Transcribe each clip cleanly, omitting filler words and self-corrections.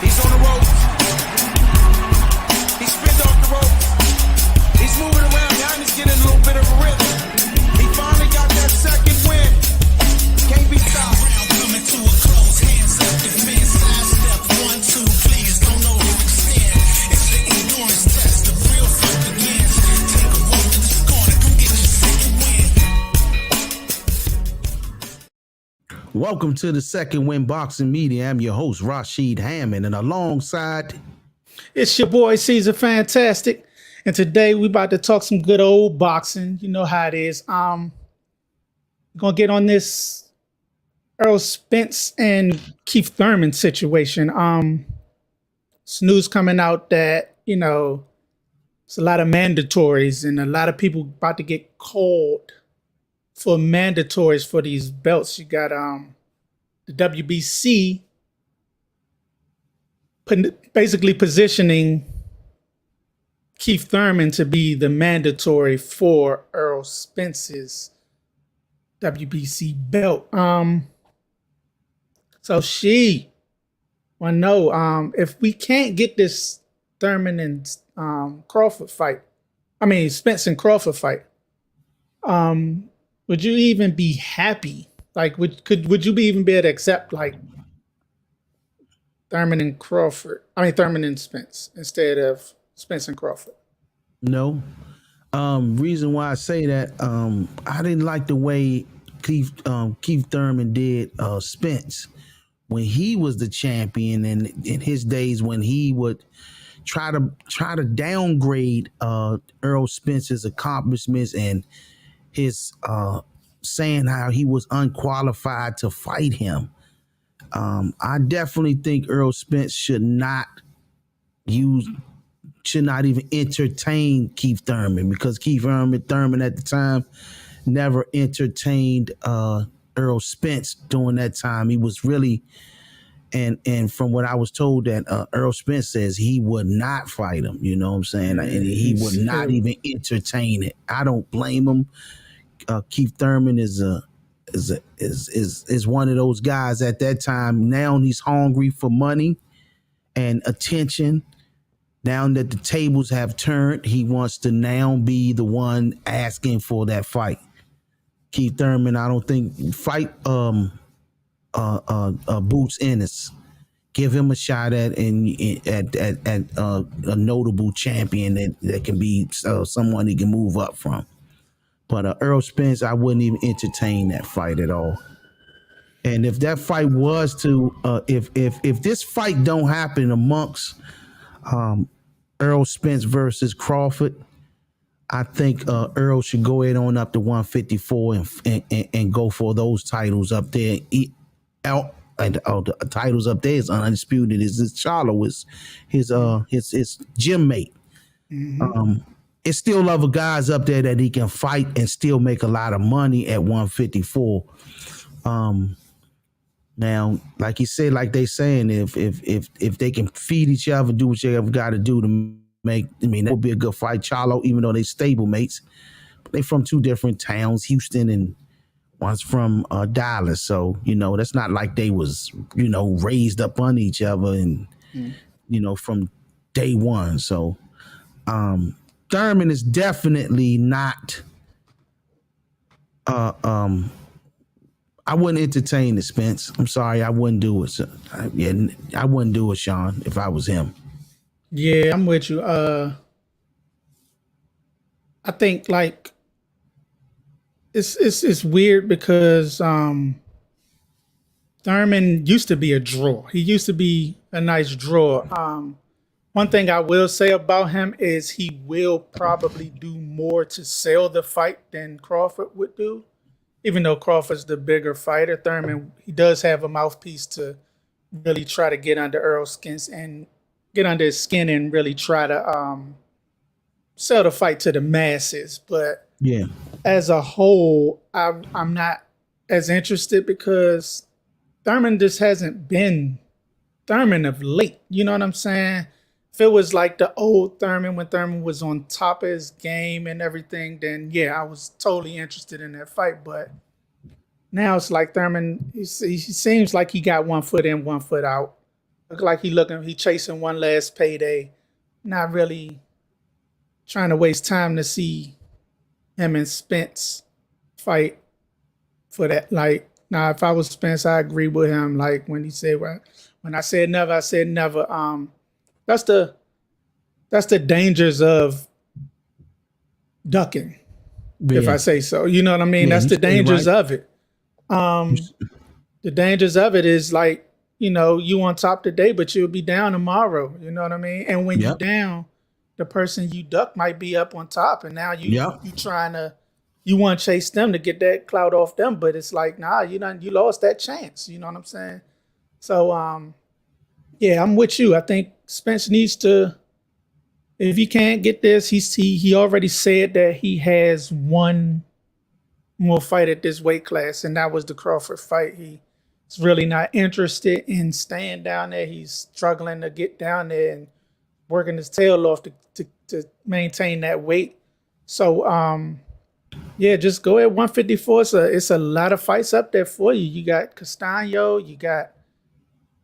He's on the ropes. He's spinning off the ropes. He's moving around now and he's getting a little bit of a rhythm. He finally got that second win. Can't be stopped. Round coming to a close. Hands up, defense, side step. 1, 2, please. Don't know how to stand. It's the endurance test. The real fight begins. Take a walk to this corner. Come get your second win. Welcome to the Second Win Boxing Media. I'm your host, Rashid Hammond, and alongside... It's your boy, Caesar Fantastic. And today we about to talk some good old boxing. You know how it is. We're going to get on this Errol Spence and Keith Thurman situation. It's news coming out that, you know, it's a lot of mandatories and a lot of people about to get called for mandatories for these belts. You got the WBC basically positioning Keith Thurman to be the mandatory for Errol Spence's WBC belt. So she want to know if we can't get this Thurman and Crawford fight, Spence and Crawford fight, would you even be happy? Like, would you even be able to accept like Thurman and Spence instead of Spence and Crawford? No. Reason why I say that, I didn't like the way Keith Thurman did Spence when he was the champion, and in his days when he would try to downgrade Errol Spence's accomplishments and his saying how he was unqualified to fight him. I definitely think Errol Spence should not even entertain Keith Thurman, because Keith Thurman at the time never entertained Errol Spence during that time. He was really, and from what I was told, that Errol Spence says he would not fight him. You know what I'm saying? And he would not even entertain it. I don't blame him. Keith Thurman is one of those guys at that time. Now he's hungry for money and attention. Now that the tables have turned, he wants to now be the one asking for that fight. Keith Thurman, I don't think fight Boots Ennis. Give him a shot at a notable champion that can be someone he can move up from. But Errol Spence, I wouldn't even entertain that fight at all. And if that fight was to, if this fight don't happen amongst Errol Spence versus Crawford, I think Errol should go ahead on up to 154 and go for those titles up there. The titles up there is undisputed. Is Charlo is his gym mate. Mm-hmm. It's still other guys up there that he can fight and still make a lot of money at 154. Now, like you said, like they saying, if they can feed each other, do what you ever got to do to make, that would be a good fight. Charlo, even though they stable mates, but they from two different towns, Houston and one's from Dallas. So, that's not like they was, raised up on each other and, from day one. So, Thurman is definitely not. I wouldn't entertain the Spence. I'm sorry, I wouldn't do it. I wouldn't do it, Sean, if I was him. Yeah, I'm with you. I think like it's weird because Thurman used to be a draw. He used to be a nice draw. One thing I will say about him is he will probably do more to sell the fight than Crawford would do. Even though Crawford's the bigger fighter, Thurman, he does have a mouthpiece to really try to get under his skin and really try to sell the fight to the masses. But yeah, as a whole, I'm not as interested because Thurman just hasn't been Thurman of late. You know what I'm saying? If it was like the old Thurman, when Thurman was on top of his game and everything, then yeah, I was totally interested in that fight. But now it's like Thurman, he seems like he got 1 foot in, 1 foot out. Look like he chasing one last payday, not really trying to waste time to see him and Spence fight for that. Like, now if I was Spence, I agree with him. Like when he said, well, when I said never, I said never. That's the dangers of ducking, if I say so. You know what I mean? Yeah, That's you the say it dangers right. of it. The dangers of it is like, you on top today, but you'll be down tomorrow. You know what I mean? And when you Yep. down, the person you duck might be up on top, and now Yep. you want to chase them to get that clout off them, but it's like, nah, you lost that chance. You know what I'm saying? So yeah, I'm with you. I think Spence needs to, if he can't get this, he already said that he has one more fight at this weight class, and that was the Crawford fight. He's really not interested in staying down there. He's struggling to get down there and working his tail off to maintain that weight. So yeah, just go at 154. It's a lot of fights up there for you. You got Castano, you got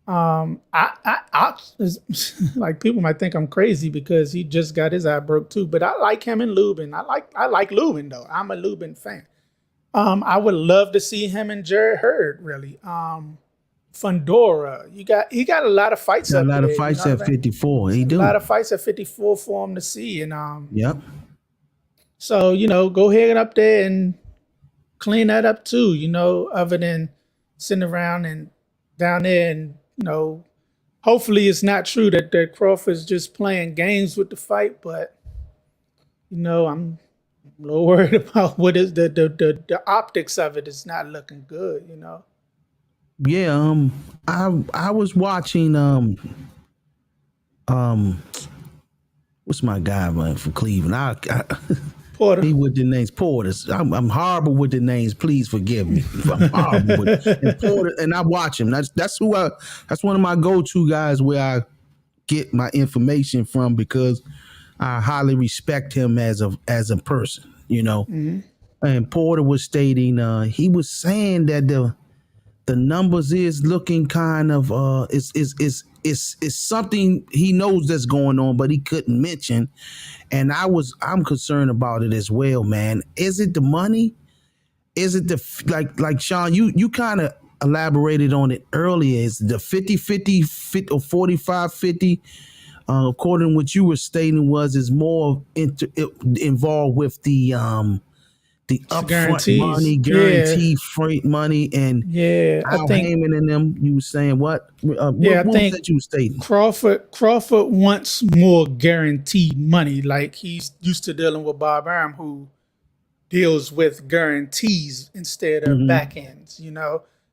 I like, people might think I'm crazy because he just got his eye broke too, but I like him and Lubin. I like Lubin though. I'm a Lubin fan. I would love to see him and Jared Hurd, really. Fundora, he got a lot of fights Got up a lot there. of fights you know at what I mean? 54. He A do. lot of fights at 54 for him to see, and Yep. so go ahead up there and clean that up too. Other than sitting around and down there, and hopefully it's not true that Crawford's just playing games with the fight, but I'm a little worried about what is the optics of it. Is not looking good. Yeah. I was watching what's my guy man from Cleveland? Porter. He with the names Porters. I'm horrible with the names. Please forgive me. I'm horrible with and Porter, and I watch him. That's one of my go-to guys where I get my information from because I highly respect him as a person. And Porter was stating he was saying that the numbers is looking kind of is something he knows that's going on, but he couldn't mention. And I'm concerned about it as well, man. Is it the money? Is it like Sean, you kind of elaborated on it earlier. Is the 50-50 or 45-50, according to what you were stating, is more involved with the upfront Guarantees. money, guarantee freight money, and Yeah, I Al think. Heyman and them. You were saying what? Yeah, What I was think that you were stating? Crawford wants more guaranteed money. Like, he's used to dealing with Bob Arum, who deals with guarantees instead of back ends.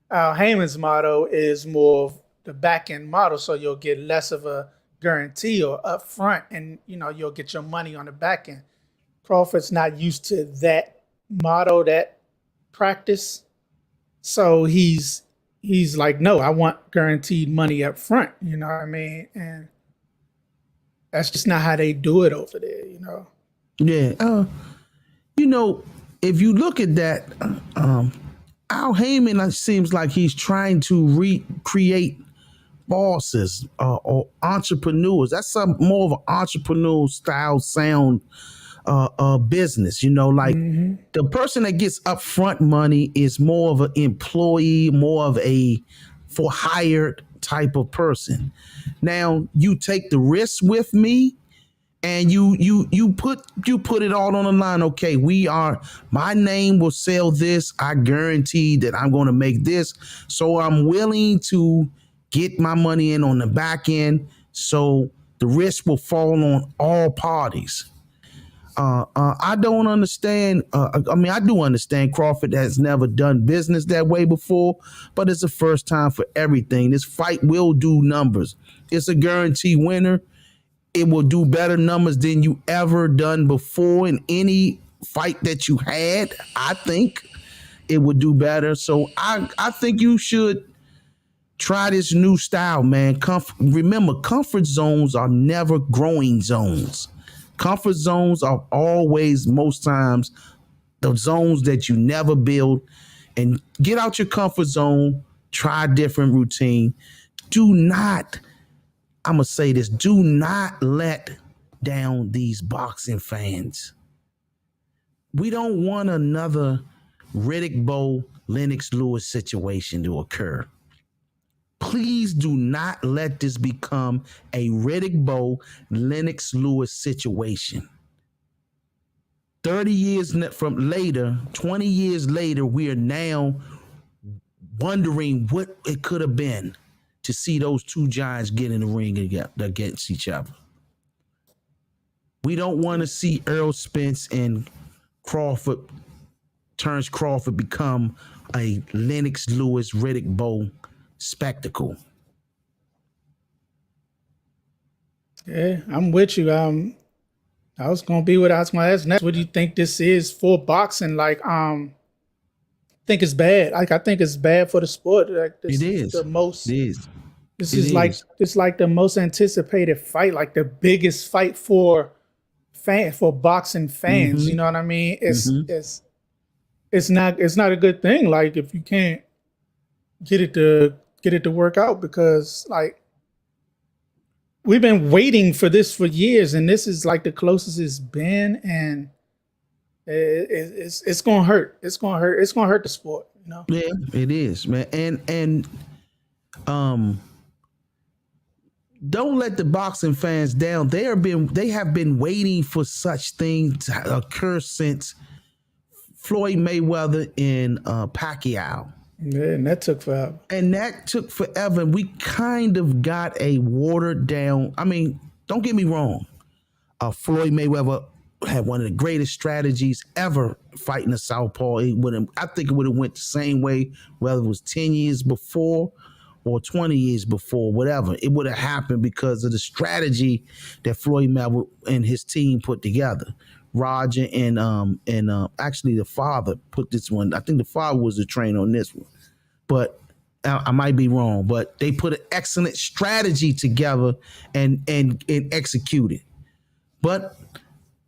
Al Heyman's motto is more of the back end model, so you'll get less of a guarantee or upfront, and you'll get your money on the back end. Crawford's not used to that motto, that practice, so he's like, no, I want guaranteed money up front. You know what I mean? And that's just not how they do it over there. Yeah. If you look at that, Al Heyman seems like he's trying to recreate bosses or entrepreneurs. That's more of an entrepreneurial style sound business. The person that gets upfront money is more of an employee, more of a for hired type of person. Now you take the risk with me, and you put it all on the line. Okay, my name will sell this. I guarantee that I'm going to make this. So I'm willing to get my money in on the back end. So the risk will fall on all parties. I don't understand. I do understand Crawford has never done business that way before, but it's the first time for everything. This fight will do numbers. It's a guaranteed winner. It will do better numbers than you ever done before in any fight that you had. I think it would do better. So I think you should try this new style, man. Remember, comfort zones are never growing zones. Comfort zones are always, most times, the zones that you never build. And get out your comfort zone, try a different routine. Do not I'm gonna say this: do not let down these boxing fans. We don't want another Riddick Bowe, Lennox Lewis situation to occur. Please do not let this become a Riddick Bowe, Lennox Lewis situation. 30 years from later, 20 years later, we are now wondering what it could have been to see those two giants get in the ring against each other. We don't want to see Errol Spence and Crawford become a Lennox Lewis, Riddick Bowe spectacle. Yeah, I'm with you. I was gonna be what I was gonna ask next. What do you think this is for boxing? Like, I think it's bad. Like, I think it's bad for the sport. Like, this It is the most. It is. This It is like is. it's like the most anticipated fight, like the biggest fight for boxing fans. Mhm. You know what I mean? Mhm. It's not a good thing. Like, if you can't get it to work out, because like we've been waiting for this for years, and this is like the closest it's been, and it's gonna hurt. It's gonna hurt. It's gonna hurt the sport. You know. Yeah, it is, man. And don't let the boxing fans down. They have been waiting for such things to occur since Floyd Mayweather and Pacquiao. Yeah, and that took forever. And that took forever. And we kind of got a watered down. I mean, don't get me wrong. Floyd Mayweather had one of the greatest strategies ever fighting a southpaw. I think it would have went the same way, whether it was 10 years before or 20 years before, whatever. It would have happened because of the strategy that Floyd Mayweather and his team put together. Roger and actually the father put this one. I think the father was the trainer on this one, but I might be wrong. But they put an excellent strategy together and executed. But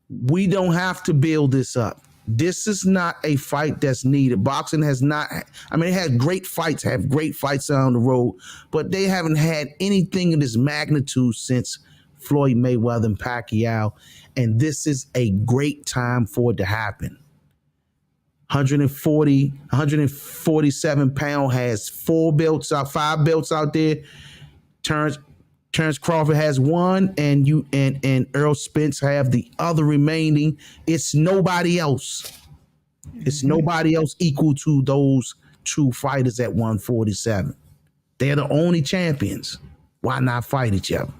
we don't have to build this up. This is not a fight that's needed. Boxing has not. I mean, it had great fights, have great fights down the road, but they haven't had anything of this magnitude since Floyd Mayweather and Pacquiao. And this is a great time for it to happen. 147 pound has 5 belts out there. Terrence Crawford has one, and Errol Spence have the other remaining. It's nobody else. It's nobody else equal to those two fighters at 147. They're the only champions. Why not fight each other?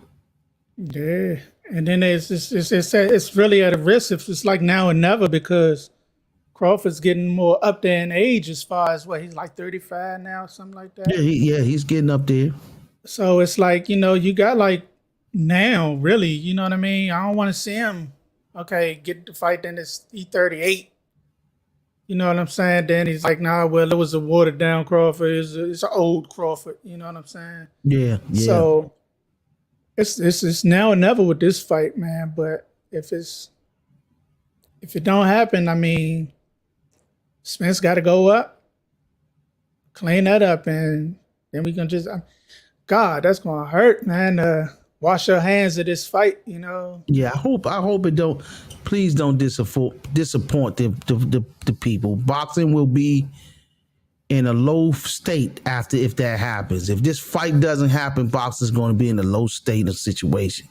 Yeah, and then it's really at a risk if it's like now or never, because Crawford's getting more up there in age, as far as what he's like 35 now, something like that. He's getting up there. So it's like, you got like now, really, you know what I mean? I don't want to see him, okay, get the fight, then he's 38. You know what I'm saying? Then he's like, nah, well, it was a watered down Crawford. It's an old Crawford. You know what I'm saying? Yeah. So it's now or never with this fight, man. But if it don't happen, I mean, Spence got to go up, clean that up, and then we can just, God, that's gonna hurt, man. Wash your hands of this fight, Yeah, I hope it don't. Please don't disappoint the people. Boxing will be in a low state if that happens. If this fight doesn't happen, boxing's going to be in a low state of situation.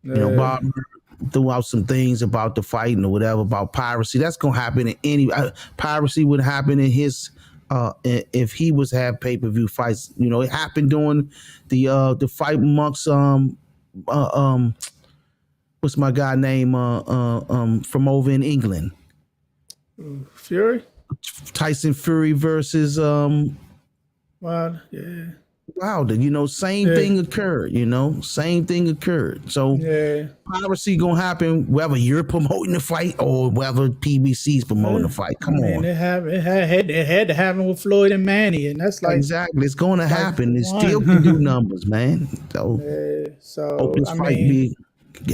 Bob threw out some things about the fighting or whatever about piracy. That's going to happen in any piracy would happen in his. If he was to have pay-per-view fights, it happened during the fight amongst what's my guy name from over in England, Fury, Tyson Fury versus Wilder. Yeah. Wilder. Same thing occurred. Same thing occurred. So piracy gonna happen whether you're promoting the fight or whether PBC's promoting the fight. Come on, it had to happen with Floyd and Manny, and that's like exactly. It's going to happen. It still can do numbers, man. So hope this fight be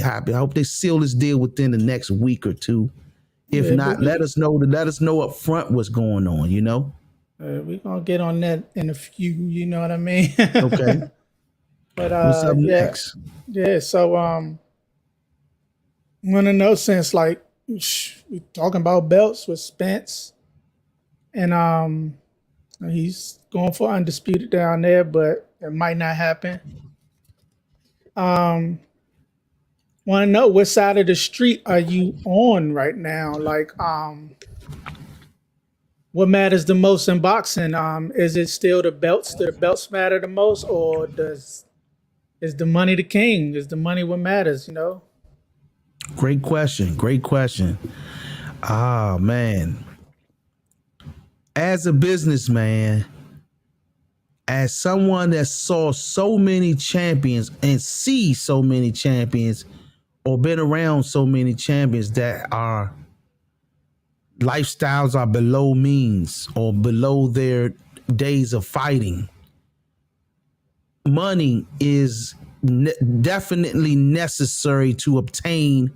happy. I hope they seal this deal within the next week or two. If not, let us know up front what's going on. We're gonna get on that in a few. You know what I mean? Okay. But What's up yeah, next? yeah. So want to know since like we talking about belts with Spence, and he's going for undisputed down there, but it might not happen. Um, want to know what side of the street are you on right now? Like, what matters the most in boxing? Is it still the belts? Do the belts matter the most, or is the money the king? Is the money what matters? You know? Great question. Great question. Ah, man. As a businessman, as someone that saw so many champions and see so many champions or been around so many champions that are lifestyles are below means or below their days of fighting, money is definitely necessary to obtain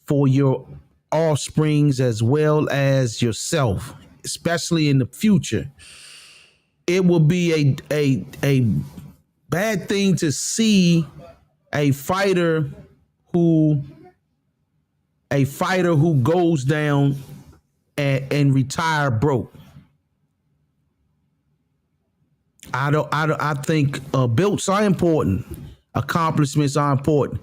for your offsprings as well as yourself, especially in the future. It will be a bad thing to see a fighter who goes down and retire broke. I think belts are important, accomplishments are important,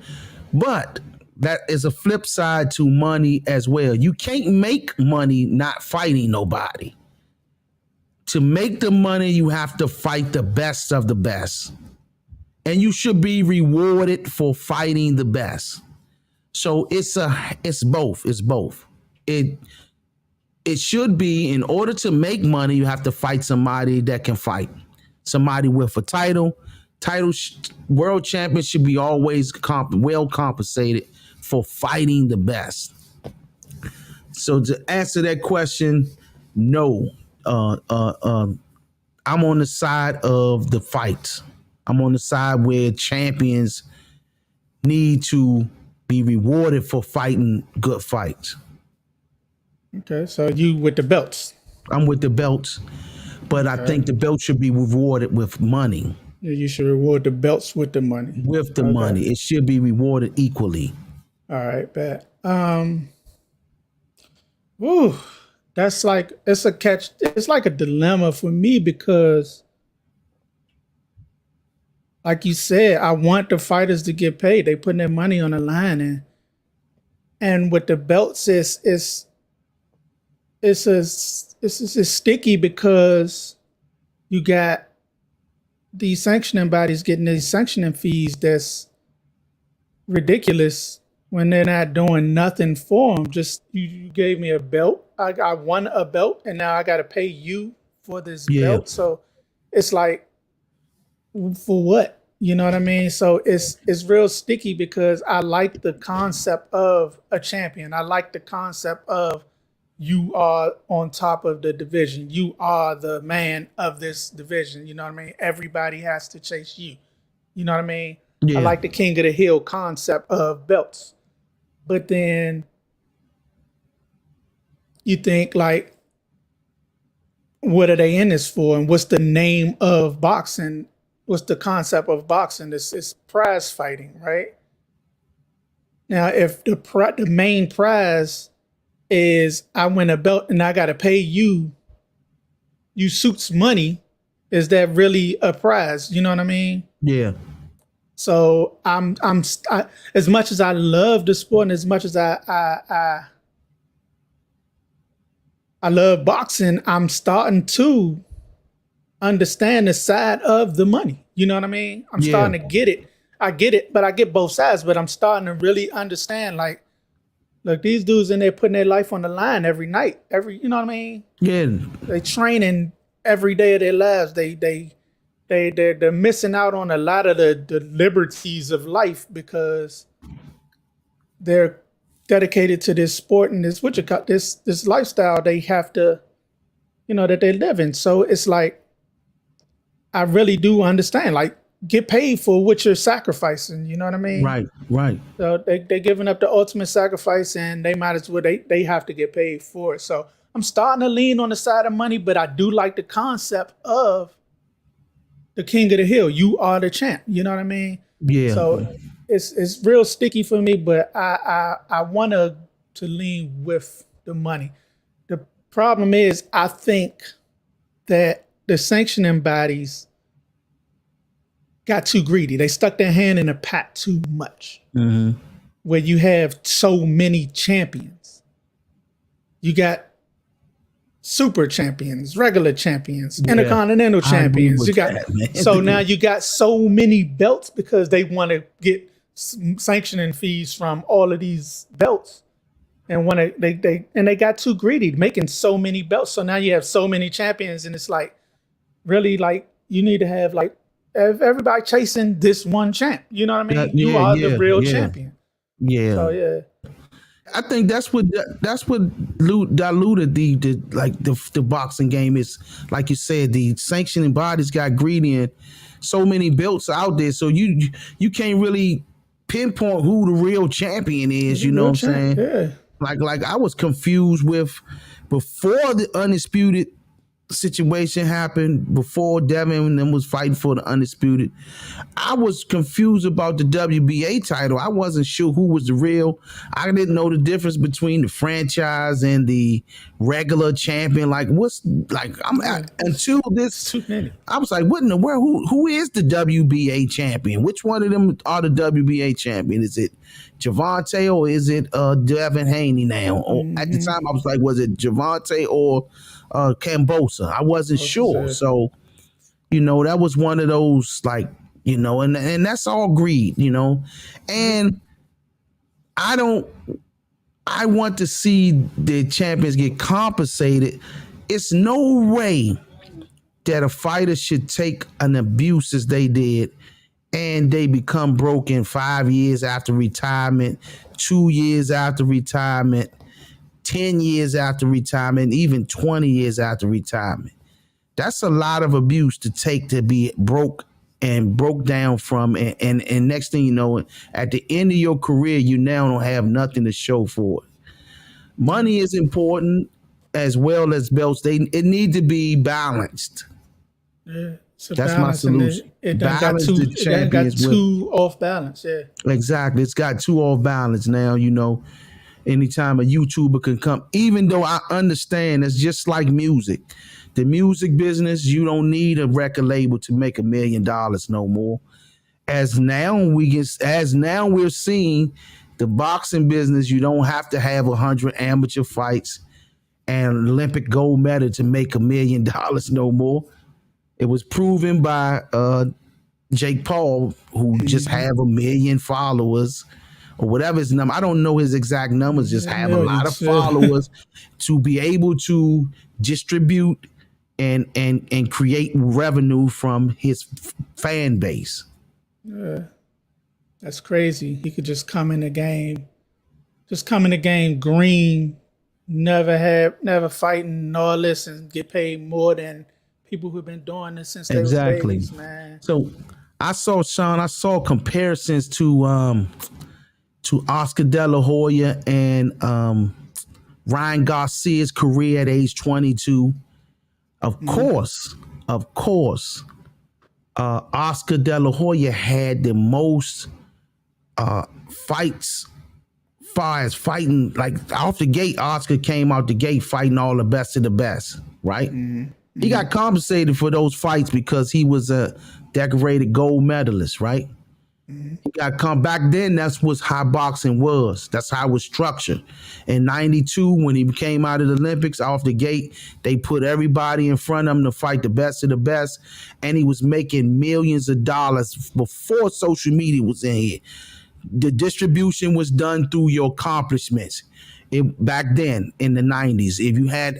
but that is a flip side to money as well. You can't make money not fighting nobody. To make the money, you have to fight the best of the best, and you should be rewarded for fighting the best. So it's both. It's both. It should be, in order to make money, you have to fight somebody that can fight. Somebody with a title. World champions should be always well compensated for fighting the best. So to answer that question, no. I'm on the side of the fight. I'm on the side where champions need to be rewarded for fighting good fights. Okay, so you with the belts? I'm with the belts, but I think the belt should be rewarded with money. Yeah, you should reward the belts with the money. With the money, it should be rewarded equally. All right, bet. Ooh, that's like it's a catch. It's like a dilemma for me because, like you said, I want the fighters to get paid. They putting their money on the line, and with the belts, it's sticky because you got these sanctioning bodies getting these sanctioning fees that's ridiculous when they're not doing nothing for them. Just you gave me a belt. I won a belt, and now I got to pay you for this belt. So it's like, for what? You know what I mean? So it's real sticky because I like the concept of a champion. I like the concept of you are on top of the division. You are the man of this division. You know what I mean? Everybody has to chase you. You know what I mean? Yeah. I like the king of the hill concept of belts. But then you think, like, what are they in this for? And what's the name of boxing? What's the concept of boxing? It's prize fighting, right? Now, if the main prize is I win a belt and I got to pay you suits money, is that really a prize? You know what I mean? Yeah. So I, as much as I love the sport and as much as I love boxing, I'm starting to understand the side of the money. You know what I mean? I'm starting to get it. I get it, but I get both sides. But I'm starting to really understand, like, look, these dudes in there putting their life on the line every night. You know what I mean? Yeah. They training every day of their lives. They're missing out on a lot of the liberties of life because they're dedicated to this sport and this lifestyle they have to, that they live in. So it's like, I really do understand, like, get paid for what you're sacrificing. You know what I mean? Right. So they're giving up the ultimate sacrifice, and they might as well, they have to get paid for it. So I'm starting to lean on the side of money, but I do like the concept of the king of the hill. You are the champ. You know what I mean? Yeah. So it's real sticky for me, but I want to lean with the money. The problem is I think that the sanctioning bodies got too greedy. They stuck their hand in the pot too much. Where you have so many champions. You got super champions, regular champions, intercontinental champions. You got so now you got so many belts because they want to get sanctioning fees from all of these belts, and want to they got too greedy, making so many belts. So now you have so many champions, and it's like really like you need to have like everybody chasing this one champ. You know what I mean? You are the real champion. Yeah. So yeah. I think that's what diluted the boxing game is, like you said, the sanctioning bodies got greedy and so many belts out there, so you can't really pinpoint who the real champion is. You know what I'm saying? Yeah. Like I was confused with before the undisputed situation happened, before Devin and them was fighting for the undisputed. I was confused about the WBA title. I wasn't sure who was the real. I didn't know the difference between the franchise and the regular champion. Like until this, I was like, what in the world? Who is the WBA champion? Which one of them are the WBA champion? Is it Javante or is it Devin Haney now? Or at the time, I was like, was it Javante or Cambosa? I wasn't sure. So, that was one of those, like, and that's all greed, and I want to see the champions get compensated. It's no way that a fighter should take an abuse as they did and they become broken 5 years after retirement, 2 years after retirement, 10 years after retirement, even 20 years after retirement. That's a lot of abuse to take to be broke down from. And next thing you know, at the end of your career, you now don't have nothing to show for it. Money is important as well as belts. It need to be balanced. Yeah, that's my solution. It got too off balance. Yeah, exactly. It's got too off balance now. Anytime a YouTuber can come, even though I understand it's just like music. The music business, you don't need a record label to make $1 million no more. As now we're seeing the boxing business, you don't have to have 100 amateur fights and an Olympic gold medal to make $1 million no more. It was proven by Jake Paul, who just have 1 million followers. Or whatever his number, I don't know his exact numbers, just have a lot of followers to be able to distribute and create revenue from his fan base. Yeah. That's crazy. He could just come in the game green, never fighting and all this, and get paid more than people who've been doing this since they was babies, man. So I saw comparisons to Oscar De La Hoya and Ryan Garcia's career at age 22. Of course, Oscar De La Hoya had the most fights, far as fighting, like off the gate. Oscar came out the gate fighting all the best of the best, right? He got compensated for those fights because he was a decorated gold medalist, right? He got come back then. That's what how boxing was. That's how it was structured. In '92, when he came out of the Olympics off the gate, they put everybody in front of him to fight the best of the best, and he was making millions of dollars before social media was in here. The distribution was done through your accomplishments. Back then in the '90s, if you had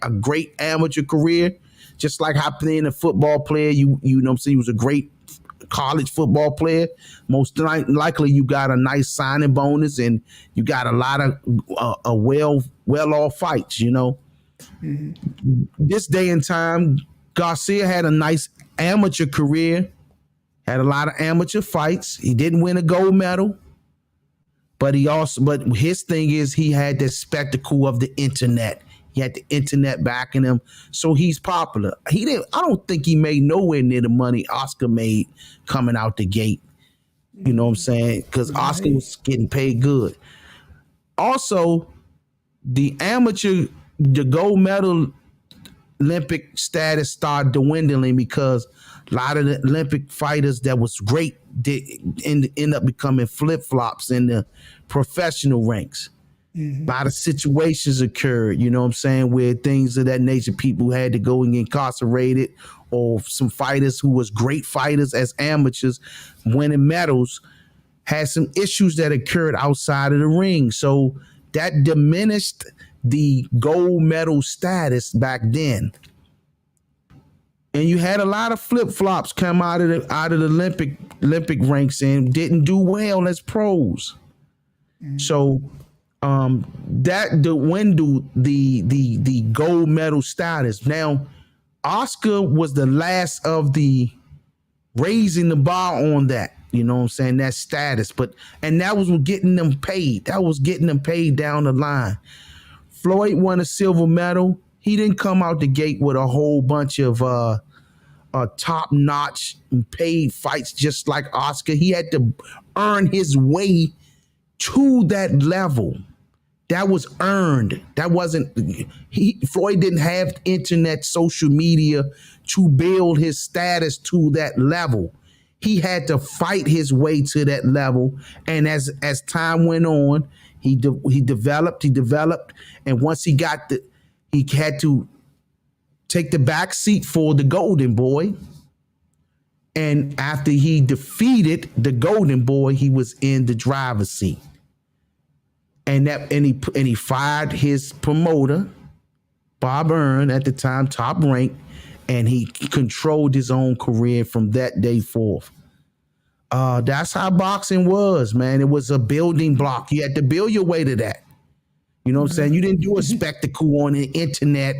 a great amateur career, just like happening a football player, you know what I'm saying, he was a great college football player, most likely you got a nice signing bonus and you got a lot of well-off fights, This day and time, Garcia had a nice amateur career, had a lot of amateur fights. He didn't win a gold medal, but his thing is he had the spectacle of the internet. He had the internet backing him, so he's popular. He didn't. I don't think he made nowhere near the money Oscar made coming out the gate. You know what I'm saying? Because Oscar was getting paid good. Also, the gold medal Olympic status started dwindling because a lot of the Olympic fighters that was great did end up becoming flip-flops in the professional ranks. A lot of situations occurred, you know what I'm saying, where things of that nature, people had to go and get incarcerated, or some fighters who was great fighters as amateurs winning medals had some issues that occurred outside of the ring. So that diminished the gold medal status back then. And you had a lot of flip-flops come out of the Olympic ranks and didn't do well as pros. So that dwindled the gold medal status. Now, Oscar was the last of the raising the bar on that, you know what I'm saying, that status. And that was getting them paid. That was getting them paid down the line. Floyd won a silver medal. He didn't come out the gate with a whole bunch of top-notch paid fights just like Oscar. He had to earn his way to that level. That was earned. That wasn't, Floyd didn't have internet, social media to build his status to that level. He had to fight his way to that level. And as time went on, he developed, and once he had to take the back seat for the Golden Boy. And after he defeated the Golden Boy, he was in the driver's seat. And he fired his promoter, Bob Earn, at the time, Top Rank, and he controlled his own career from that day forth. That's how boxing was, man. It was a building block. You had to build your way to that. You know what I'm saying? You didn't do a spectacle on the internet,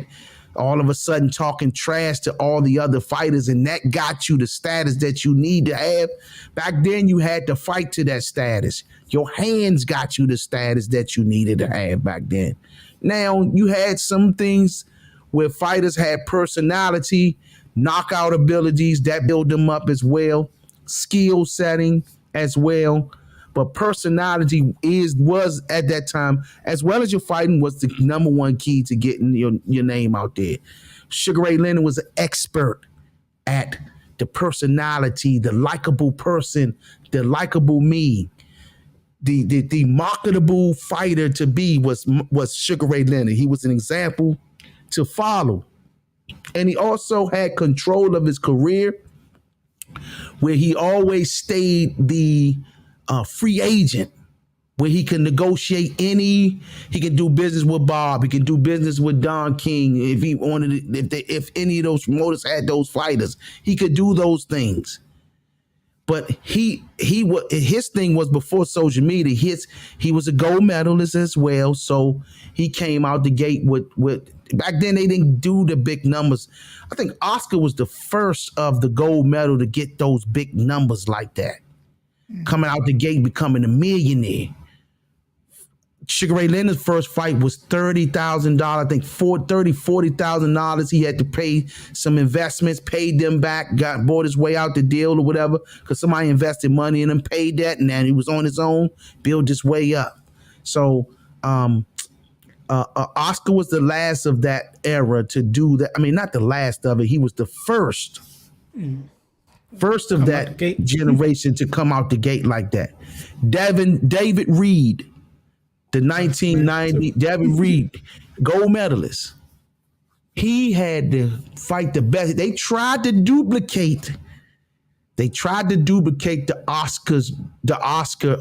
all of a sudden talking trash to all the other fighters, and that got you the status that you need to have. Back then, you had to fight to that status. Your hands got you the status that you needed to have back then. Now, you had some things where fighters had personality, knockout abilities, that build them up as well, skill setting as well. But personality was at that time, as well as your fighting, was the number one key to getting your name out there. Sugar Ray Leonard was an expert at the personality, the likable person, the likable me. The marketable fighter to be was Sugar Ray Leonard. He was an example to follow. And he also had control of his career, where he always stayed the free agent, where he can negotiate he can do business with Bob, he can do business with Don King. If he wanted, if any of those promoters had those fighters, he could do those things. But his thing was before social media. He was a gold medalist as well, so he came out the gate with back then they didn't do the big numbers. I think Oscar was the first of the gold medal to get those big numbers like that. Coming out the gate, becoming a millionaire. Sugar Ray Leonard's first fight was $30,000. I think $40,000. He had to pay some investments, paid them back, bought his way out the deal or whatever, because somebody invested money in him, paid that, and then he was on his own, built his way up. So Oscar was the last of that era to do that. I mean, not the last of it. He was the first of that generation to come out the gate like that. David Reed, the 1990 David Reed, gold medalist. He had to fight the best. They tried to duplicate the Oscar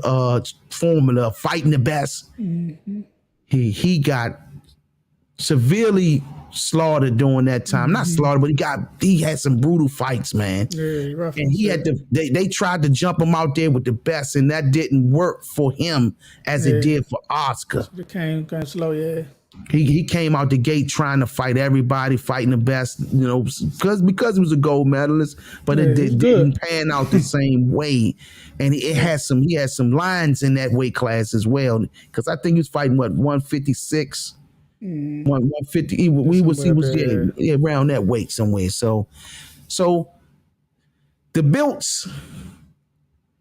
formula of fighting the best. Mm-hmm. He got severely slaughtered during that time. Not slaughtered, but he had some brutal fights, man. Yeah, and he had to. They tried to jump him out there with the best, and that didn't work for him as it did for Oscar. It came kind of slow, yeah. He came out the gate trying to fight everybody, fighting the best, you know, because he was a gold medalist, but it didn't pan out the same way. And he had some lines in that weight class as well, because I think he was fighting 156. 150. We was he Somewhere up was there. around that weight somewhere. So the belts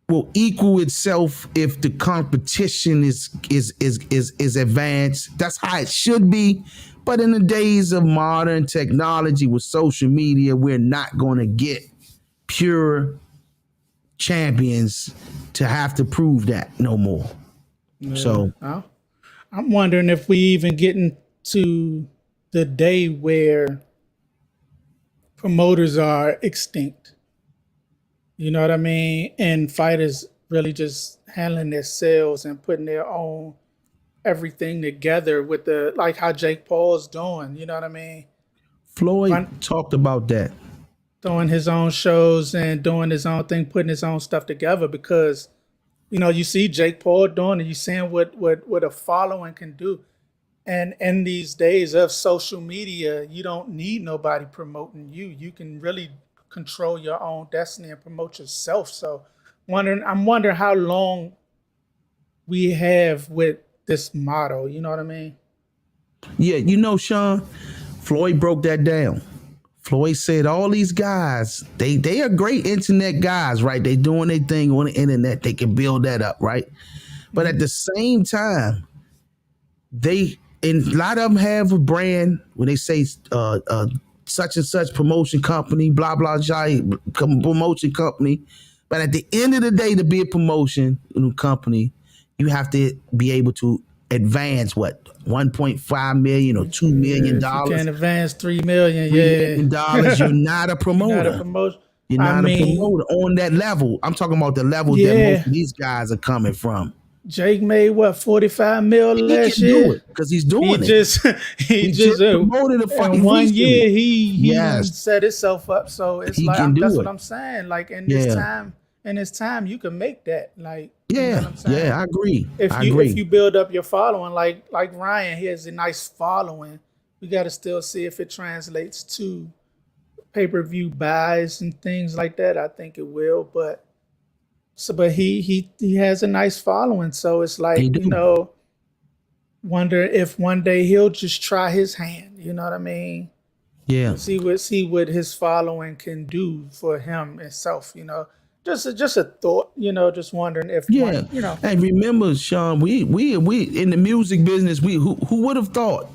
will equal itself if the competition is advanced. That's how it should be. But in the days of modern technology with social media, we're not going to get pure champions to have to prove that no more. So I'm wondering if we even getting to the day where promoters are extinct. You know what I mean? And fighters really just handling their sales and putting their own everything together with the like how Jake Paul's doing. You know what I mean? Floyd talked about that. Doing his own shows and doing his own thing, putting his own stuff together because you see Jake Paul doing it, you seeing what a following can do. And in these days of social media, you don't need nobody promoting you. You can really control your own destiny and promote yourself. So I'm wondering how long we have with this motto. You know what I mean? Yeah, Sean, Floyd broke that down. Floyd said all these guys, they are great internet guys, right? They doing their thing on the internet. They can build that up, right? But at the same time, and a lot of them have a brand when they say such and such promotion company, blah, blah, blah, promotion company. But at the end of the day, to be a promotion company, you have to be able to advance what, 1.5 million or $2 million. If you can't advance $3 million, $3 million, you're not a promoter. You're not a promoter. You're not a promoter on that level. I'm talking about the level that most of these guys are coming from. Jake made what, 45 mil last year? He can do it because he's doing it. He just promoted a fight. In 1 year, he set himself up. So it's that's what I'm saying. Like in this time, you can make that. Like you know what I'm saying? I agree. If you build up your following, like Ryan, he has a nice following. We got to still see if it translates to pay-per-view buys and things like that. I think it will, but he has a nice following, so it's like wonder if one day he'll just try his hand. You know what I mean? Yeah. See what his following can do for him himself. Just a thought. Just wondering if And remember, Sean, we in the music business, who would have thought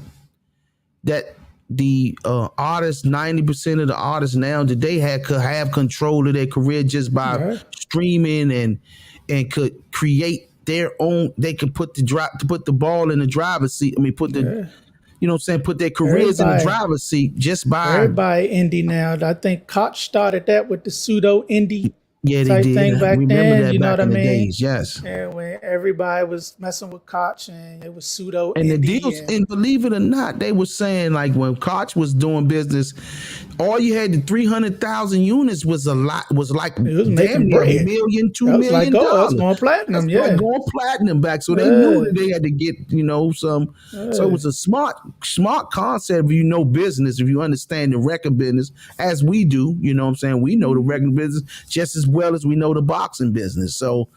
that the artists, 90% of the artists now today could have control of their career just by streaming and could create their own. They could put the ball in the driver's seat. I mean, put their careers in the driver's seat just by everybody indie now. I think Koch started that with the pseudo indie. Yeah, type they did. Thing back Remember then, that you know back what I in the mean? days, yes. And when everybody was messing with Koch and it was pseudo and the indie deals, and believe it or not, they were saying like when Koch was doing business, all you had the 300,000 units was a lot. Was like it was making $1 million, $2 million. Like, it's going platinum. That's going platinum back. So they knew that they had to get some. So it was a smart concept. If business, if you understand the record business as we do, you know what I'm saying. We know the record business just as well as we know the boxing business. So,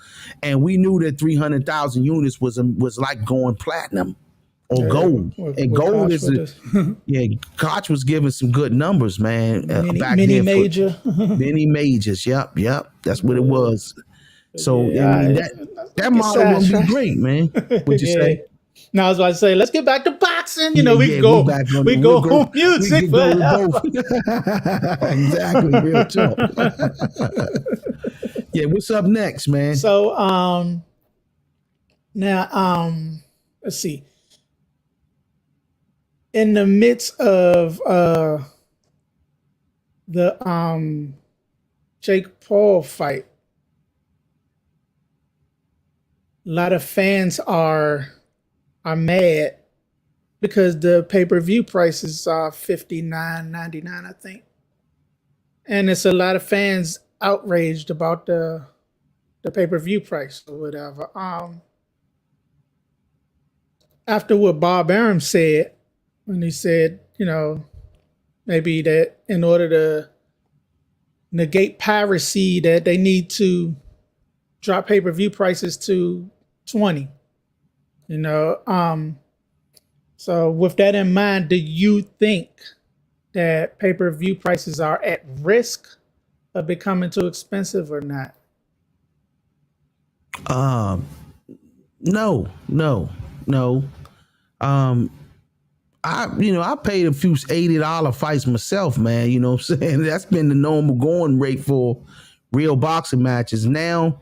and we knew that 300,000 units was like going platinum. Or gold. And gold is Koch was giving some good numbers, man. Mini major. Many majors. Yep. That's what it was. So that model will be great, man. What'd you say? Now I was about to say, let's get back to boxing. We go home music. We go both. Exactly, real talk. Yeah, what's up next, man? So now let's see. In the midst of the Jake Paul fight, a lot of fans are mad because the pay-per-view prices are $59.99, I think, and it's a lot of fans outraged about the pay-per-view price or whatever. After what Bob Arum said. When he said, maybe that in order to negate piracy, that they need to drop pay-per-view prices to $20. So with that in mind, do you think that pay-per-view prices are at risk of becoming too expensive or not? Um, no, no, no. Um, I paid a few $80 fights myself, man. You know what I'm saying? That's been the normal going rate for real boxing matches. Now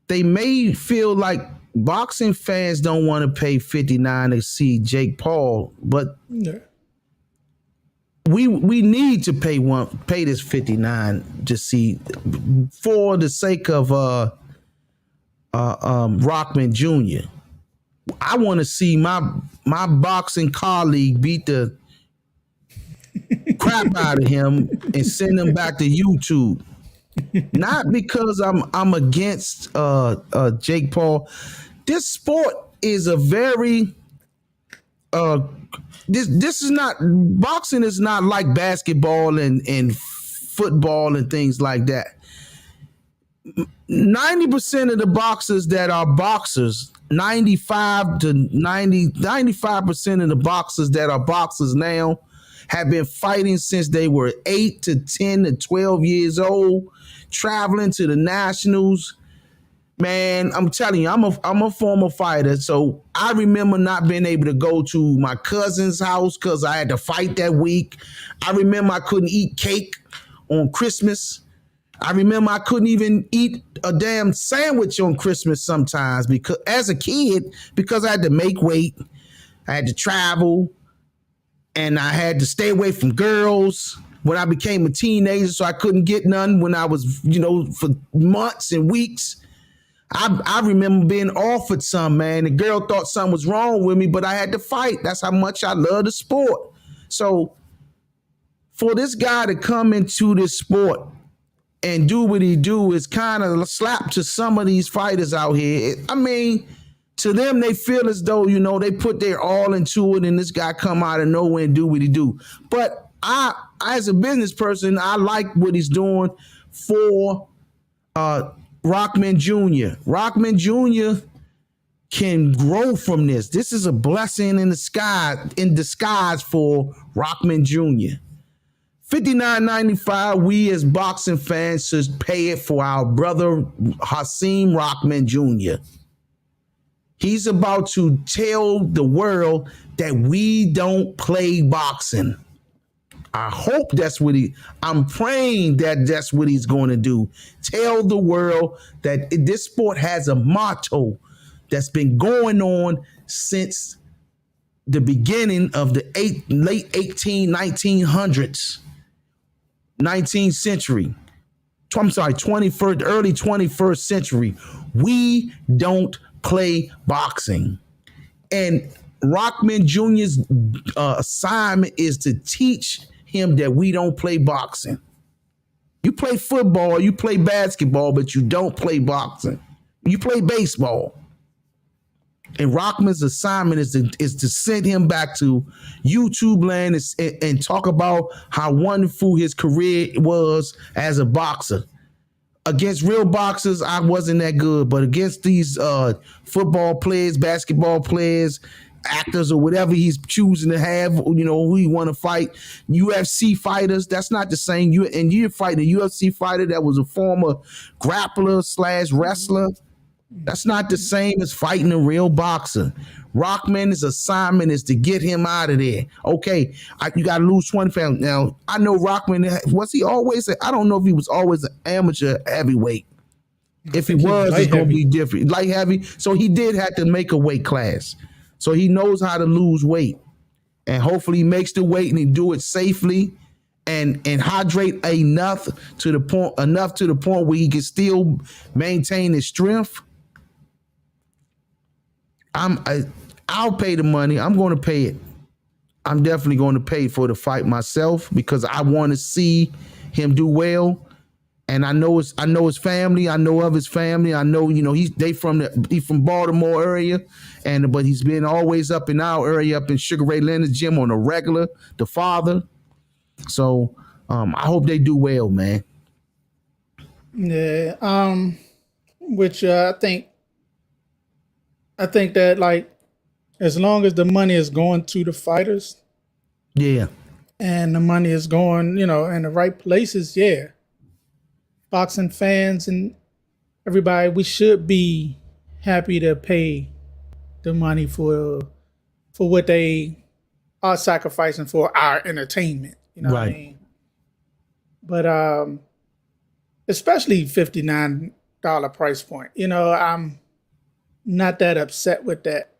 they may feel like boxing fans don't want to pay 59 to see Jake Paul, but No. we need to pay this 59 to see for the sake of Rockman Jr. I want to see my boxing colleague beat the crap out of him and send him back to YouTube. Not because I'm against Jake Paul. This sport is a very this is not boxing is not like basketball and football and things like that. 90% of the boxers that are boxers, 95 to 95% of the boxers that are boxers now have been fighting since they were 8 to 10 to 12 years old, traveling to the nationals. Man, I'm telling you, I'm a former fighter, so I remember not being able to go to my cousin's house because I had to fight that week. I remember I couldn't eat cake on Christmas. I remember I couldn't even eat a damn sandwich on Christmas sometimes because as a kid, because I had to make weight, I had to travel, and I had to stay away from girls when I became a teenager, so I couldn't get none when I was, for months and weeks. I remember being offered some, man. The girl thought something was wrong with me, but I had to fight. That's how much I love the sport. So for this guy to come into this sport and do what he do is kind of a slap to some of these fighters out here. I mean, to them, they feel as though, they put their all into it and this guy come out of nowhere and do what he do. But I, as a business person, I like what he's doing for Rockman Jr. Rockman Jr. can grow from this. This is a blessing in disguise for Rockman Jr. $59.95. We as boxing fans should pay it for our brother Hasim Rockman Jr. He's about to tell the world that we don't play boxing. I hope I'm praying that that's what he's going to do. Tell the world that this sport has a motto that's been going on since the beginning of the late 1900s, 19th century. I'm sorry, early 21st century. We don't play boxing. And Rockman Jr.'s assignment is to teach him that we don't play boxing. You play football, you play basketball, but you don't play boxing. You play baseball. And Rockman's assignment is to send him back to YouTube land and talk about how wonderful his career was as a boxer. Against real boxers, I wasn't that good, but against these football players, basketball players, actors, or whatever he's choosing to have, who he want to fight, UFC fighters, that's not the same. You're fighting a UFC fighter that was a former grappler / wrestler. That's not the same as fighting a real boxer. Rockman's assignment is to get him out of there. Okay, you got to lose 20 pounds. Now, I know Rockman, I don't know if he was always an amateur heavyweight. If he was, it's going to be different. Light heavy. So he did have to make a weight class. So he knows how to lose weight. And hopefully he makes the weight and he do it safely and hydrate enough to the point where he can still maintain his strength. I'll pay the money. I'm going to pay it. I'm definitely going to pay for the fight myself because I want to see him do well. And I know his family. I know of his family. I know, he's from Baltimore area, but he's been always up in our area, up in Sugar Ray Leonard's gym on a regular, the father. So I hope they do well, man. Yeah. Which I think that, like, as long as the money is going to the fighters Yeah. and the money is going, you know, in the right places, yeah. Boxing fans and everybody, we should be happy to pay the money for what they are sacrificing for our entertainment. You know what I Right. mean? But especially $59 price point. You know, I'm not that upset with that.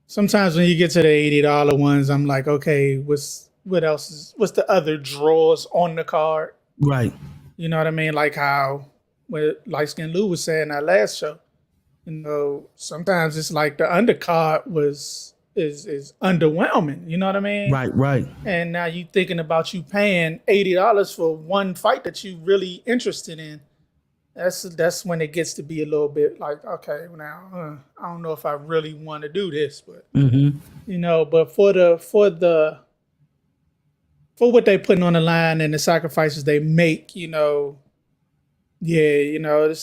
Sometimes when you get to the $80 ones, I'm like, okay, what else what's the other draws on the card? Right. You know what I mean? Like how what Light Skin Lou was saying that last show. You know, sometimes it's like the undercard is underwhelming. You know what I mean? Right. Right. And now you thinking about you paying $80 for one fight that you really interested in. That's when it gets to be a little bit like, okay, now I don't know if I really want to do this, but you know, but for what they putting on the line and the sacrifices they make, you know, yeah, you know,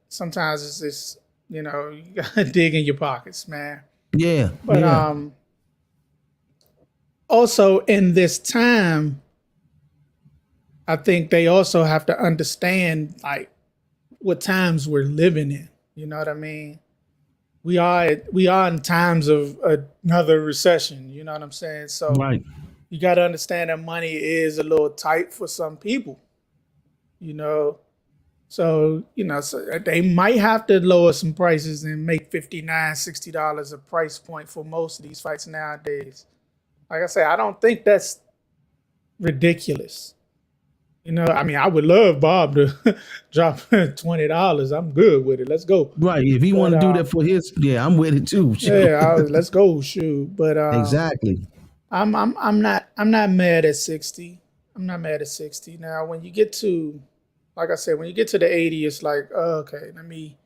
sometimes it's just, you know, you gotta dig in your pockets, man. Yeah. But yeah. Also in this time, I think they also have to understand like what times we're living in. You know what I mean? We are in times of another recession. You know what I'm saying? So Right. you got to understand that money is a little tight for some people. You know, so you know, so they might have to lower some prices and make $59, $60 a price point for most of these fights nowadays. Like I say, I don't think that's ridiculous. You know, I mean, I would love Bob to drop $20. I'm good with it. Let's go. Right. If he want to do that for his, yeah, I'm with it too. Yeah, let's go. Shoot, but Exactly. I'm not mad at 60. I'm not mad at 60. Now, when you get to, like I said, when you get to the 80, it's like, okay, let me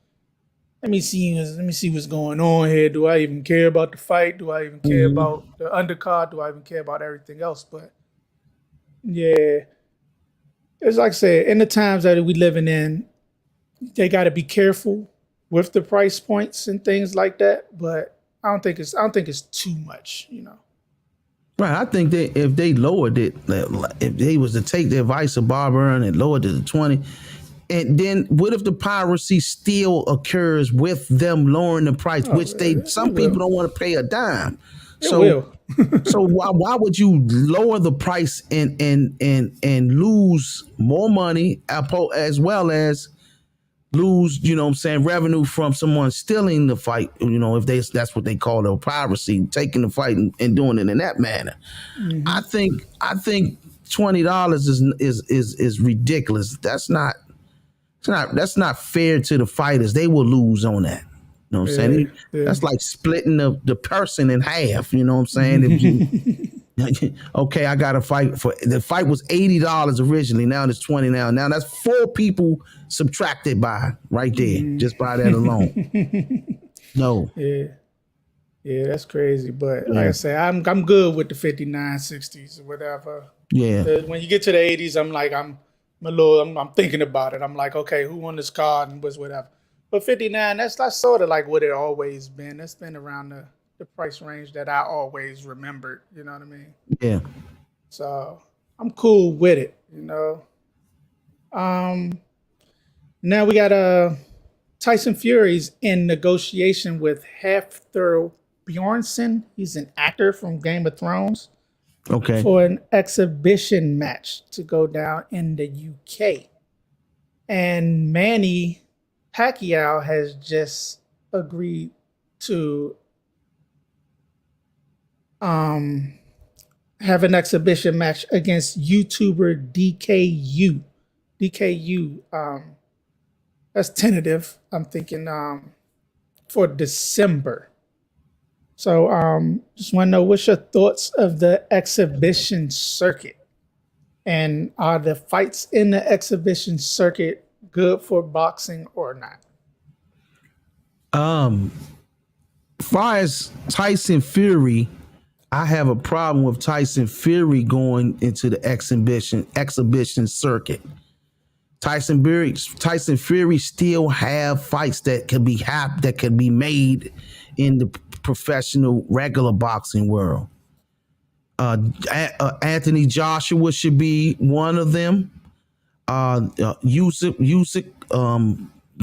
see what's going on here. Do I even care about the fight? Do I even care about the undercard? Do I even care about everything else? But yeah, it's like I said, in the times that we living in, they got to be careful with the price points and things like that. But I don't think it's too much, you know. Right. I think that if they lowered it, if they was to take the advice of Bob Earn and lowered it to 20, and then what if the piracy still occurs with them lowering the price, which some people don't want to pay a dime. It will. So why would you lower the price and lose more money as well as lose, you know what I'm saying, revenue from someone stealing the fight, you know, if that's what they call the piracy, taking the fight and doing it in that manner. I think $20 is ridiculous. That's not fair to the fighters. They will lose on that. You know what I'm saying? Yeah. That's like splitting the person in half. You know what I'm saying? If you, okay, I got a fight for the fight was $80 originally. Now it's 20 now. Now that's 4 people subtracted by right there, just by that alone. No. Yeah, that's crazy. But like I say, I'm good with the 59, 60s or whatever. Yeah. When you get to the 80s, I'm like, I'm thinking about it. I'm like, okay, who won this card and was whatever. But 59, that's sort of like what it always been. It's been around the price range that I always remembered. You know what I mean? Yeah. So I'm cool with it. You know. Now we got Tyson Fury's in negotiation with Hafthor Bjornsson. He's an actor from Game of Thrones. Okay. For an exhibition match to go down in the UK. And Manny Pacquiao has just agreed to have an exhibition match against YouTuber DKU. DKU, that's tentative. I'm thinking for December. So just want to know, what's your thoughts of the exhibition circuit? And are the fights in the exhibition circuit good for boxing or not? Far as Tyson Fury, I have a problem with Tyson Fury going into the exhibition circuit. Tyson Fury still have fights that could be made in the professional regular boxing world. Anthony Joshua should be one of them. Usyk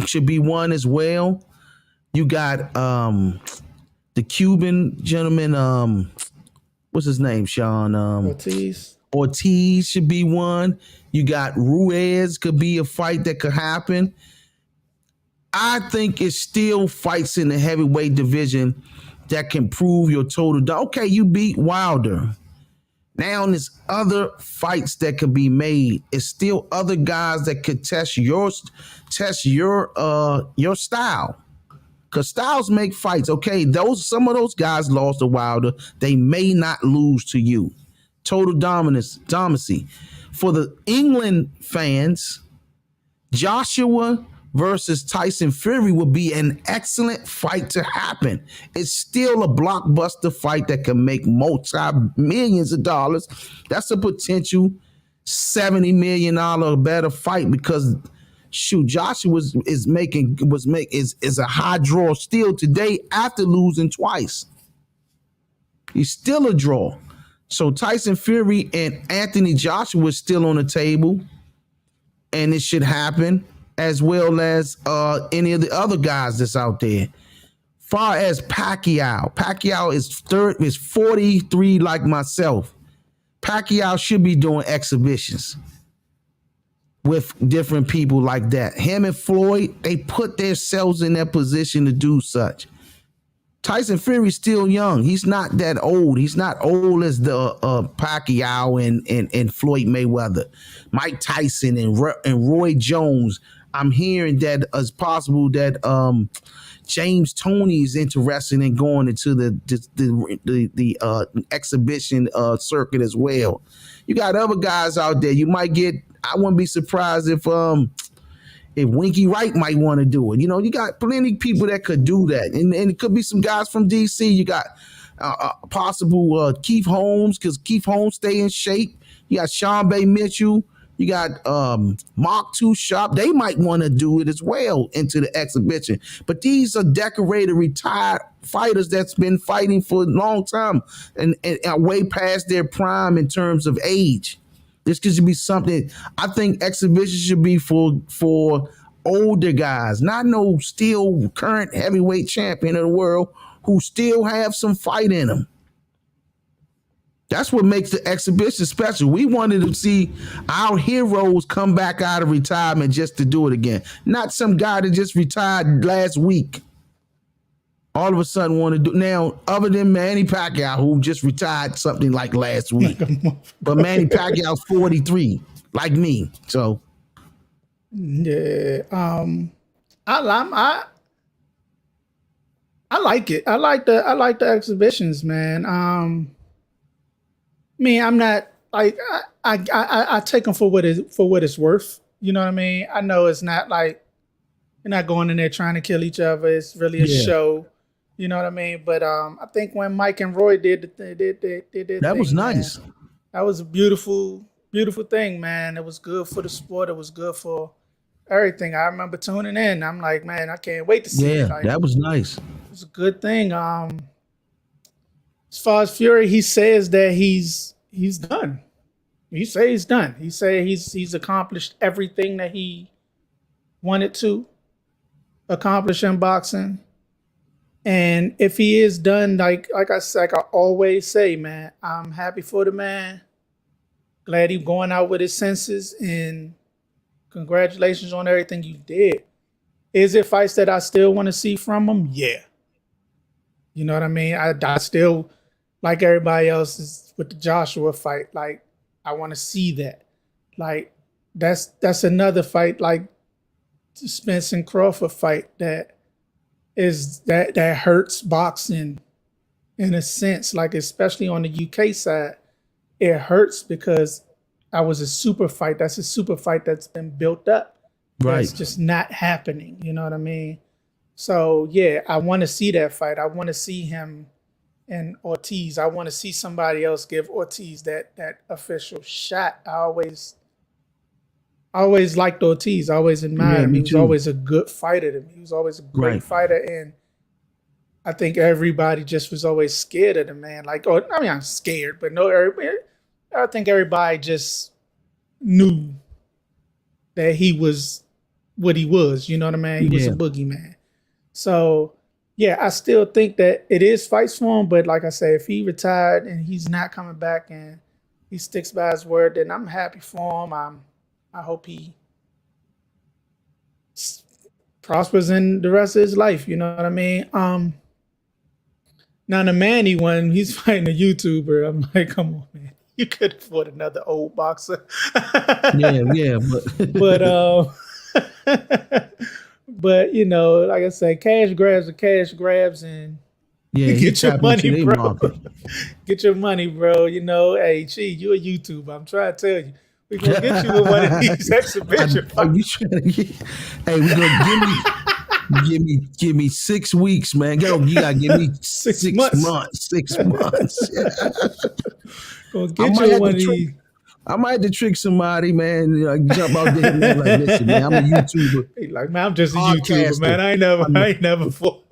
should be one as well. You got the Cuban gentleman, what's his name, Sean? Ortiz should be one. You got Ruiz, could be a fight that could happen. I think it's still fights in the heavyweight division that can prove your total. Okay, you beat Wilder. Now there's other fights that could be made. It's still other guys that could test your style. Because styles make fights. Okay, some of those guys lost to Wilder. They may not lose to you. Total dominancy. For the England fans, Joshua versus Tyson Fury would be an excellent fight to happen. It's still a blockbuster fight that can make multi-millions of dollars. That's a potential $70 million better fight because Joshua is a high draw still today after losing twice. He's still a draw. So Tyson Fury and Anthony Joshua is still on the table, and it should happen, as well as any of the other guys that's out there. Far as Pacquiao is 43 like myself. Pacquiao should be doing exhibitions with different people like that. Him and Floyd, they put themselves in that position to do such. Tyson Fury's still young. He's not that old. He's not old as the Pacquiao and Floyd Mayweather. Mike Tyson and Roy Jones. I'm hearing that it's possible that James Toney is interested in going into the exhibition circuit as well. You got other guys out there. You might get. I wouldn't be surprised if Winky Wright might want to do it. You know, you got plenty of people that could do that. And it could be some guys from DC. You got possible Keith Holmes, because Keith Holmes stay in shape. You got Sean Bay Mitchell. You got Mark Too Sharp. They might want to do it as well into the exhibition. But these are decorated, retired fighters that's been fighting for a long time and are way past their prime in terms of age. This could be something. I think exhibition should be for older guys, not no still current heavyweight champion of the world who still have some fight in them. That's what makes the exhibition special. We wanted to see our heroes come back out of retirement just to do it again. Not some guy that just retired last week. All of a sudden want to do now, other than Manny Pacquiao, who just retired something like last week. But Manny Pacquiao's 43, like me. So yeah, I like it. I like the exhibitions, man. I'm not like I take them for what it's worth. You know what I mean? I know it's not like you're not going in there trying to kill each other. It's really a show. You know what I mean? But I think when Mike and Roy did that was nice. Man, that was a beautiful, beautiful thing, man. It was good for the sport. It was good for everything. I remember tuning in. I'm like, man, I can't wait to see it. Like, that was nice. It was a good thing. As far as Fury, he says that he's done. He say he's done. He say he's accomplished everything that he wanted to accomplish in boxing. And if he is done, like I always say, man, I'm happy for the man. Glad he's going out with his senses, and congratulations on everything you did. Is it fights that I still want to see from him? Yeah. You know what I mean? I still, like everybody else, is with the Joshua fight. Like, I want to see that. Like, that's another fight, like the Spence and Crawford fight that hurts boxing in a sense, like especially on the UK side, it hurts because I was a super fight. That's a super fight that's been built up. Right. It's just not happening. You know what I mean? So yeah, I want to see that fight. I want to see him and Ortiz. I want to see somebody else give Ortiz that official shot. I always liked Ortiz. I always admired him. He was always a good fighter to me. He was always a great fighter. And I think everybody just was always scared of the man. Like, oh, I mean, I'm scared, but no, I think everybody just knew that he was what he was. You know what I mean? He was a Yeah, boogeyman. So, yeah, I still think that it is fights for him. But like I said, if he retired and he's not coming back and he sticks by his word, then I'm happy for him. I hope he prospers in the rest of his life. You know what I mean? Now the Manny one, he's fighting a YouTuber. I'm like, come on, man, you could afford another old boxer. yeah, But but you know, like I said, cash grabs are cash grabs, and yeah, he get your tapped into money, their bro. market. Get your money, bro. You know, hey, Chi, you a YouTuber. I'm trying to tell you, we gonna get you in one of these exhibition Are you fights. trying to get? Hey, we gonna give me 6 weeks, man. You gotta give me 6 six months. months. 6 months. Gonna I get might you in have one to of trick. these. I might have to trick somebody, man. You know, jump out there, man. Like, listen, man, I'm a YouTuber, He like, man, I'm just a YouTuber, podcaster. man. I ain't never fought.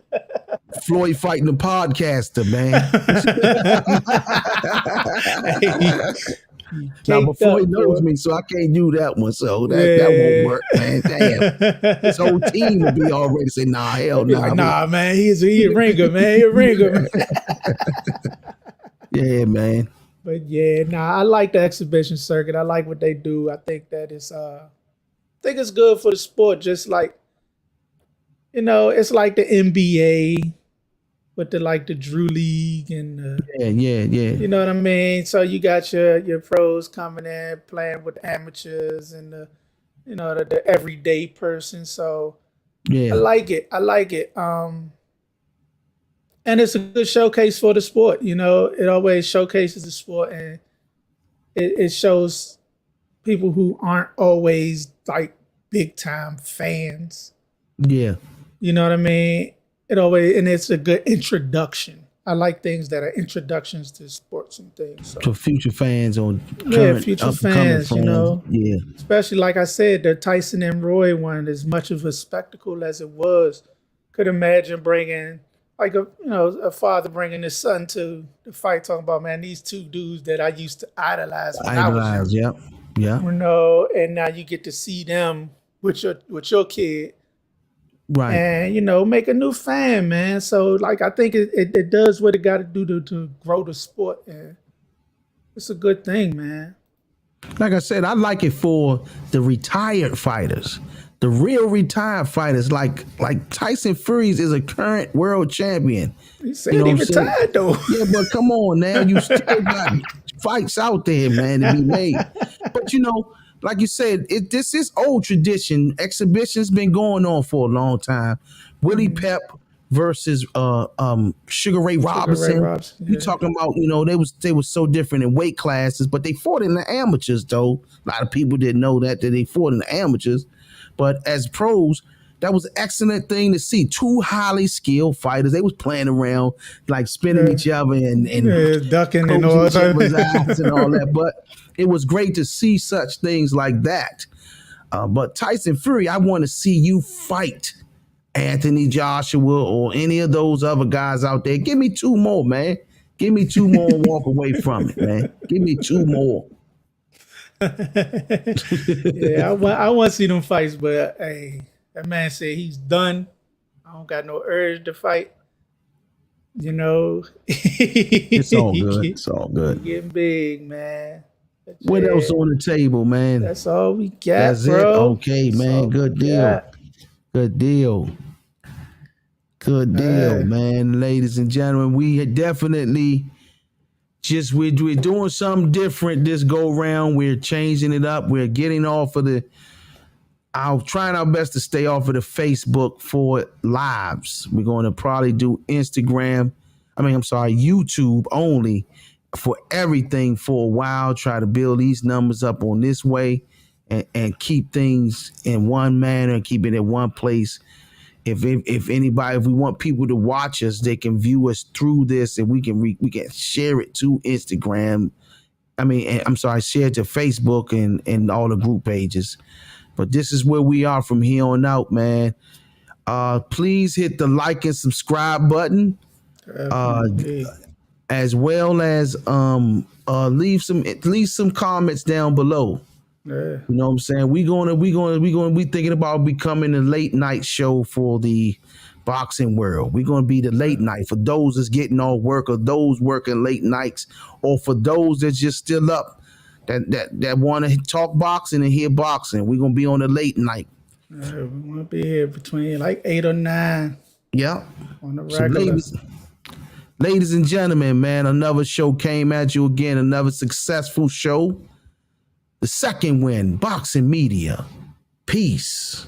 Floyd fighting the podcaster, man. Hey, he Now, but caked Floyd up, knows boy. me, so I can't do that one. So that won't Yeah. work, man. Damn. His whole team will be already saying, nah, hell He like, nah. nah, man, he a ringer, man. He a ringer, man. Yeah, man. But yeah, nah, I like the exhibition circuit. I like what they do. I think that it's I think it's good for the sport, just like, you know, it's like the NBA with the Drew League and Yeah. you know what I mean? So you got your pros coming in, playing with amateurs and the you know the everyday person. So I Yeah. like it. I like it. And it's a good showcase for the sport. You know, it always showcases the sport, and it shows people who aren't always like big time fans. Yeah. You know what I mean? It always and it's a good introduction. I like things that are introductions to sports and things. So For future fans on yeah, current future up and coming fans, you fans. know, Yeah. especially like I said, the Tyson and Roy one, as much of a spectacle as it was, could imagine bringing like a father bringing his son to the fight, talking about, man, these two dudes that I used to idolize when I was Idolize. young, Yep. Yeah. you know, and now you get to see them with your kid, Right. and you know, make a new fan, man. So like I think it does what it got to do to grow the sport, and it's a good thing, man. Like I said, I like it for the retired fighters, the real retired fighters. Like Tyson Fury is a current world champion. He You said know he what I'm saying? retired though. Yeah, but come on now, you still got fights out there, man, to be made. But you know, like you said, this is old tradition. Exhibitions been going on for a long time. Willie Pep versus Sugar Ray Sugar Ray Robinson. Robinson, You yeah. talking about, you know, they was so different in weight classes, but they fought in the amateurs though. A lot of people didn't know that they fought in the amateurs. But as pros, that was an excellent thing to see. Two highly skilled fighters. They was playing around, like spinning Yeah. each other and Yeah, ducking and closing all each other's that. eyes and all that. But it was great to see such things like that. But Tyson Fury, I want to see you fight Anthony Joshua or any of those other guys out there. Give me two more, man. Give me two more and walk away from it, man. Give me two more. Yeah, I want to see them fights, but hey, that man said he's done. I don't got no urge to fight. You know, It's all good. It's all he good. getting big, man. But What else yeah, on the table, man? that's all we got, That's it. bro. Okay, That's man. all we Good deal. got. Good deal. Good deal, Uh, man. Ladies and gentlemen, we had definitely we're doing something different this go round. We're changing it up. We're getting off of trying our best to stay off of the Facebook for lives. We're going to probably do YouTube only for everything for a while. Try to build these numbers up on this way and keep things in one manner, keep it in one place. If we want people to watch us, they can view us through this, and we can share it to Instagram. Share it to Facebook and all the group pages. But this is where we are from here on out, man. Please hit the like and subscribe button, Definitely. as well as leave some comments down below. Yeah. You know what I'm saying? We thinking about becoming a late night show for the boxing world. We're gonna be the late night for those that's getting off work, or those working late nights, or for those that's just still up that want to talk boxing and hear boxing. We're gonna be on the late night. We want to be here between like 8 or 9 Yeah. on the So regular. ladies and gentlemen, man, another show came at you again. Another successful show. The second win, Boxing Media. Peace.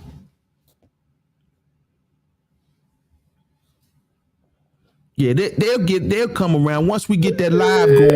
Yeah, they'll come around once we get that live going.